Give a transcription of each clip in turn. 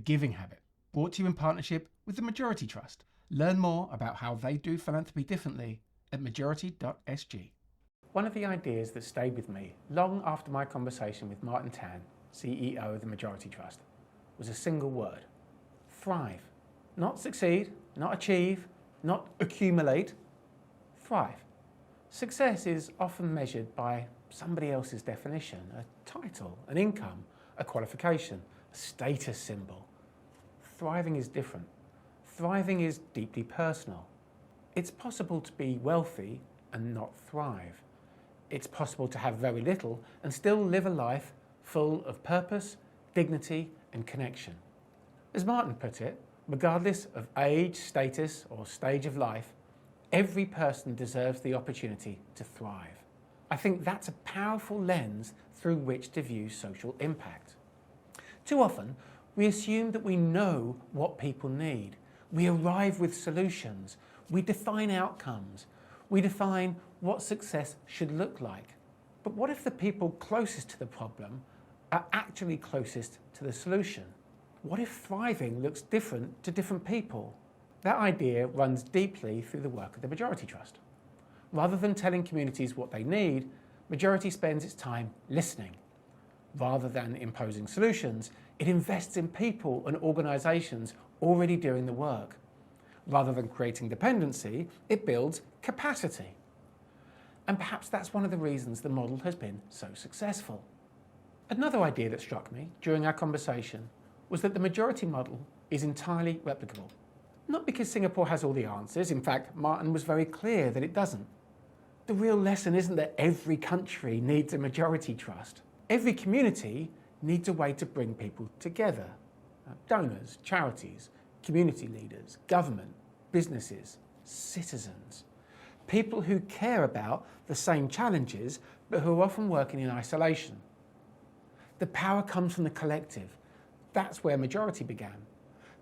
Giving Habit, brought to you in partnership with the Majurity Trust. Learn more about how they do philanthropy differently at majurity.sg. One of the ideas that stayed with me long after my conversation with Martin Tan, CEO of the Majurity Trust, was a single word: thrive. Not succeed, not achieve, not accumulate, thrive. Success is often measured by somebody else's definition, a title, an income, a qualification, a status symbol. Thriving is different. Thriving is deeply personal. It's possible to be wealthy and not thrive. It's possible to have very little and still live a life full of purpose, dignity, and connection. As Martin put it, regardless of age, status, or stage of life, every person deserves the opportunity to thrive. I think that's a powerful lens through which to view social impact. Too often, we assume that we know what people need. We arrive with solutions. We define outcomes. We define what success should look like. But what if the people closest to the problem are actually closest to the solution? What if thriving looks different to different people? That idea runs deeply through the work of the Majurity Trust. Rather than telling communities what they need, Majurity spends its time listening. Rather than imposing solutions, it invests in people and organisations already doing the work. Rather than creating dependency, it builds capacity. And perhaps that's one of the reasons the model has been so successful. Another idea that struck me during our conversation was that the Majurity model is entirely replicable. Not because Singapore has all the answers. In fact, Martin was very clear that it doesn't. The real lesson isn't that every country needs a Majurity Trust. Every community needs a way to bring people together. Donors, charities, community leaders, government, businesses, citizens. People who care about the same challenges, but who are often working in isolation. The power comes from the collective. That's where Majurity began.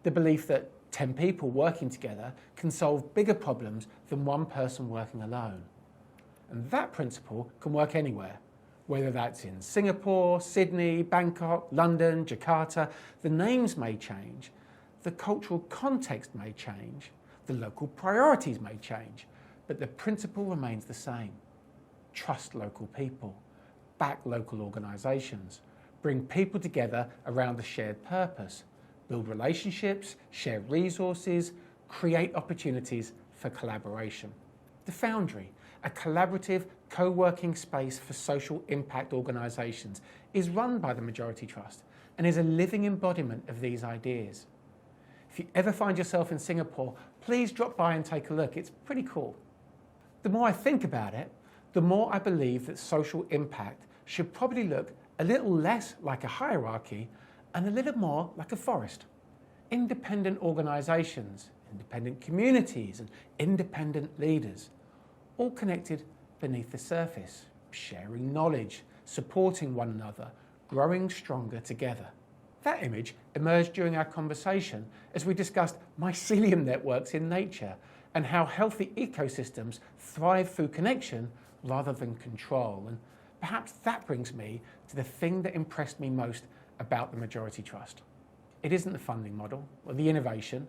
The belief that 10 people working together can solve bigger problems than one person working alone. And that principle can work anywhere, whether that's in Singapore, Sydney, Bangkok, London, Jakarta. The names may change, the cultural context may change, the local priorities may change, but the principle remains the same. Trust local people, back local organisations, bring people together around a shared purpose, build relationships, share resources, create opportunities for collaboration. The Foundry, a collaborative co-working space for social impact organisations, is run by the Majurity Trust and is a living embodiment of these ideas. If you ever find yourself in Singapore, please drop by and take a look. It's pretty cool. The more I think about it, the more I believe that social impact should probably look a little less like a hierarchy and a little more like a forest. Independent organisations, independent communities and independent leaders, all connected beneath the surface, sharing knowledge, supporting one another, growing stronger together. That image emerged during our conversation as we discussed mycelium networks in nature and how healthy ecosystems thrive through connection rather than control. And perhaps that brings me to the thing that impressed me most about the Majurity Trust. It isn't the funding model or the innovation.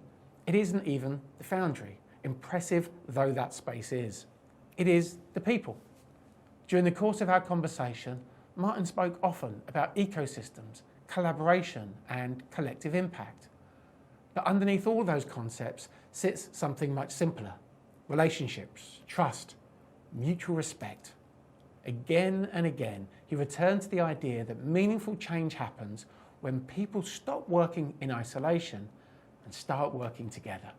It isn't even the Foundry, impressive though that space is. It is the people. During the course of our conversation, Martin spoke often about ecosystems, collaboration, and collective impact. But underneath all those concepts sits something much simpler: relationships, trust, mutual respect. Again and again, he returned to the idea that meaningful change happens when people stop working in isolation and start working together.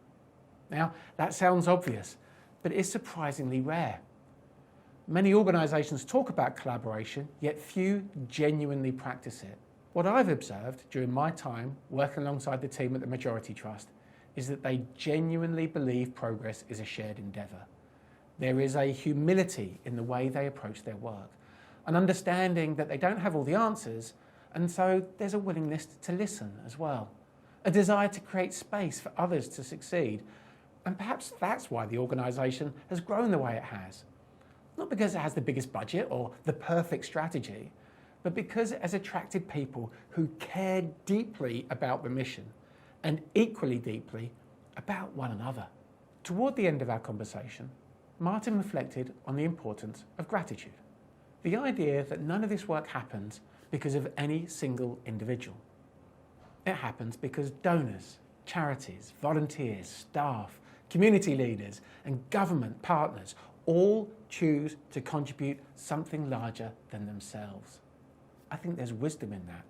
Now, that sounds obvious, but it's surprisingly rare. Many organisations talk about collaboration, yet few genuinely practice it. What I've observed during my time working alongside the team at the Majurity Trust is that they genuinely believe progress is a shared endeavour. There is a humility in the way they approach their work, an understanding that they don't have all the answers, and so there's a willingness to listen as well, a desire to create space for others to succeed. And perhaps that's why the organisation has grown the way it has. Not because it has the biggest budget or the perfect strategy, but because it has attracted people who care deeply about the mission and equally deeply about one another. Toward the end of our conversation, Martin reflected on the importance of gratitude. The idea that none of this work happens because of any single individual. It happens because donors, charities, volunteers, staff, community leaders and government partners all choose to contribute something larger than themselves. I think there's wisdom in that.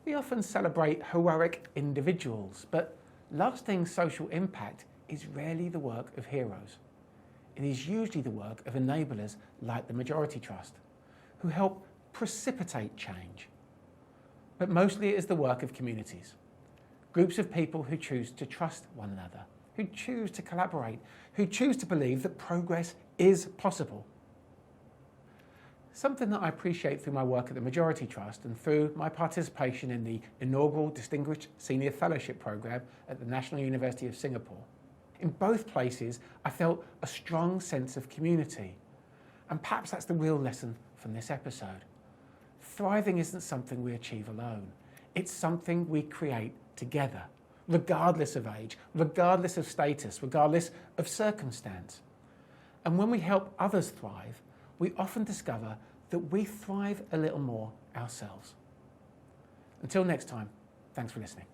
We often celebrate heroic individuals, but lasting social impact is rarely the work of heroes. It is usually the work of enablers like the Majurity Trust, who help precipitate change. But mostly it is the work of communities, groups of people who choose to trust one another, who choose to collaborate, who choose to believe that progress is possible. Something that I appreciate through my work at the Majurity Trust and through my participation in the inaugural Distinguished Senior Fellowship Programme at the National University of Singapore. In both places, I felt a strong sense of community. And perhaps that's the real lesson from this episode. Thriving isn't something we achieve alone. It's something we create together, regardless of age, regardless of status, regardless of circumstance. And when we help others thrive, we often discover that we thrive a little more ourselves. Until next time, thanks for listening.